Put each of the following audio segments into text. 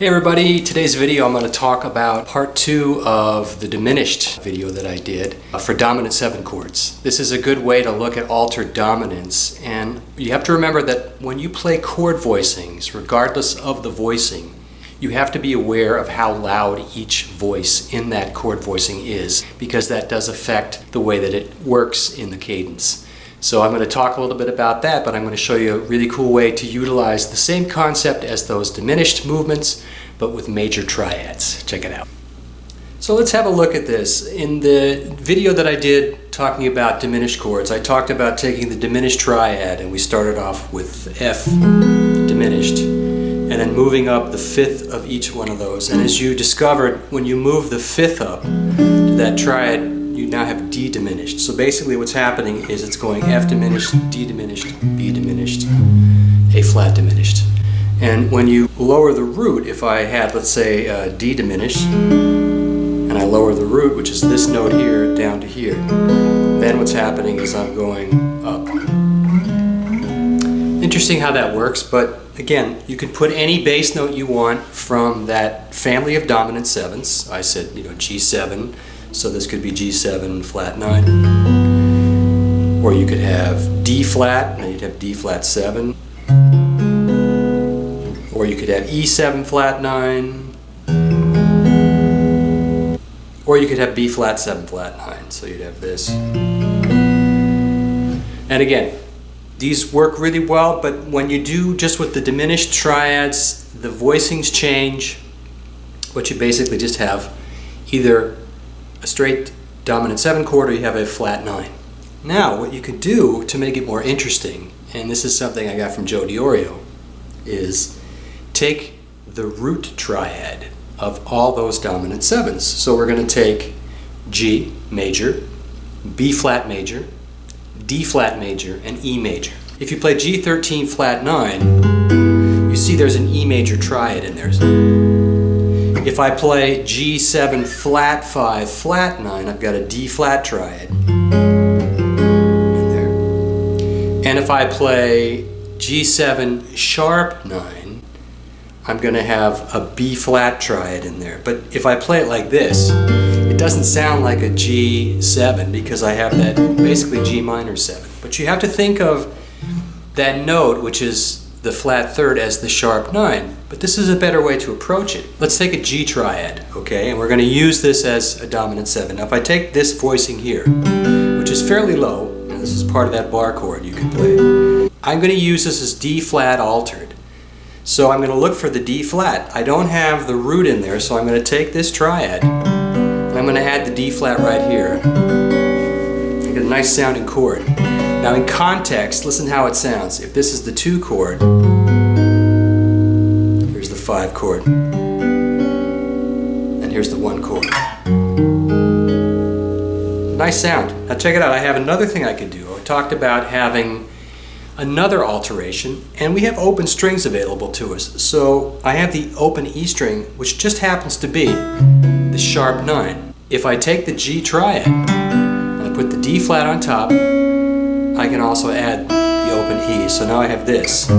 Hey everybody, today's video I'm going to talk about part 2 of the Diminished video that I did for dominant 7 chords. This is a good way to look at altered dominance, and you have to remember that when you play chord voicings, regardless of the voicing, you have to be aware of how loud each voice in that chord voicing is, because that does affect the way that it works in the cadence. So I'm going to talk a little bit about that, but I'm going to show you a really cool way to utilize the same concept as those diminished movements, but with major triads. Check it out. So let's have a look at this. In the video that I did talking about diminished chords, I talked about taking the diminished triad, and we started off with F diminished, and then moving up the 5th of each one of those. And as you discovered, when you move the 5th up to that triad, you now have D diminished. So basically what's happening is it's going F diminished, D diminished, B diminished, A flat diminished. And when you lower the root, if I had, let's say, D diminished, and I lower the root, which is this note here, down to here, then what's happening is I'm going up. Interesting how that works, but again, you can put any bass note you want from that family of dominant 7s. I said, G7. So this could be G7 flat 9, or you could have D flat, and you'd have D flat 7, or you could have E7 flat 9, or you could have B flat 7 flat 9, so you'd have this. And again, these work really well, but when you do just with the diminished triads, the voicings change, but you basically just have either a straight dominant 7 chord, or you have a flat 9. Now what you could do to make it more interesting, and this is something I got from Joe DiOrio, is take the root triad of all those dominant 7s. So we're going to take G major, B flat major, D flat major, and E major. If you play G13 flat 9, you see there's an E major triad in there. If I play G7 flat 5 flat 9, I've got a D flat triad in there. And if I play G7 sharp 9, I'm going to have a B flat triad in there. But if I play it like this, it doesn't sound like a G7 because I have that basically G minor 7. But you have to think of that note, which is the flat 3rd, as the sharp 9. But this is a better way to approach it. Let's take a G triad, okay? And we're going to use this as a dominant 7. Now if I take this voicing here, which is fairly low, and this is part of that bar chord you can play, I'm going to use this as D flat altered. So I'm going to look for the D flat. I don't have the root in there, so I'm going to take this triad, and I'm going to add the D flat right here. I get a nice sounding chord. Now in context, listen how it sounds. If this is the 2 chord, here's the 5 chord, and here's the 1 chord. Nice sound. Now check it out, I have another thing I could do. I talked about having another alteration, and we have open strings available to us. So I have the open E string, which just happens to be the sharp 9. If I take the G triad, and I put the D flat on top, I can also add the open E. So now I have this.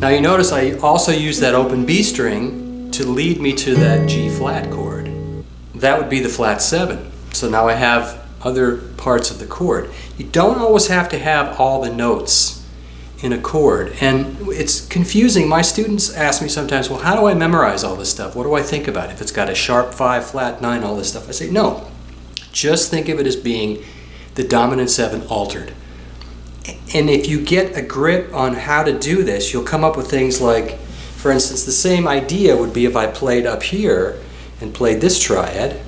Now you notice I also use that open B string to lead me to that G flat chord. That would be the flat 7. So now I have other parts of the chord. You don't always have to have all the notes in a chord, and it's confusing. My students ask me sometimes, well, how do I memorize all this stuff? What do I think about if it's got a sharp 5, flat 9, all this stuff? I say, no, just think of it as being the dominant 7 altered. And if you get a grip on how to do this, you'll come up with things like, for instance, the same idea would be if I played up here and played this triad,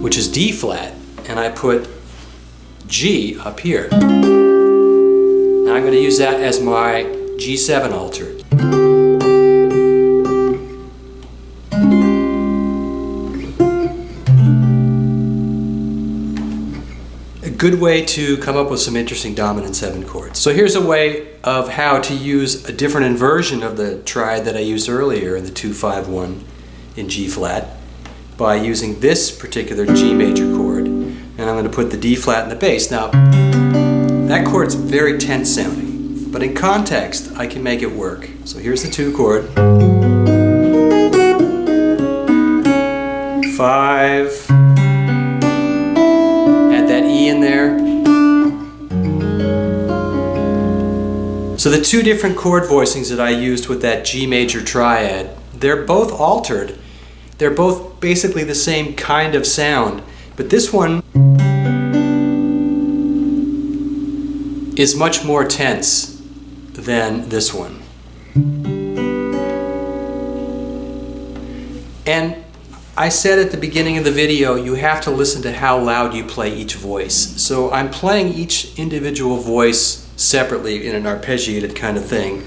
which is D flat, and I put G up here. Now I'm going to use that as my G7 altered. A good way to come up with some interesting dominant 7 chords. So here's a way of how to use a different inversion of the triad that I used earlier in the 2-5-1 in G flat by using this particular G major chord. And I'm going to put the D flat in the bass. Now, that chord's very tense sounding, but in context, I can make it work. So here's the 2 chord. 5. Add that E in there. So the 2 different chord voicings that I used with that G major triad, they're both altered. They're both basically the same kind of sound, but this one is much more tense than this one. And I said at the beginning of the video, you have to listen to how loud you play each voice. So I'm playing each individual voice separately in an arpeggiated kind of thing,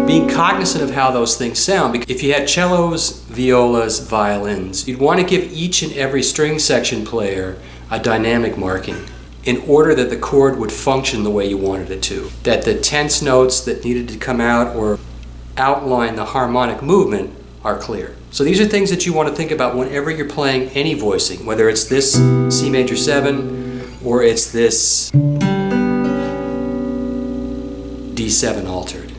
being cognizant of how those things sound. Because if you had cellos, violas, violins, you'd want to give each and every string section player a dynamic marking in order that the chord would function the way you wanted it to. That the tense notes that needed to come out or outline the harmonic movement are clear. So these are things that you want to think about whenever you're playing any voicing, whether it's this C major 7 or it's this D7 altered.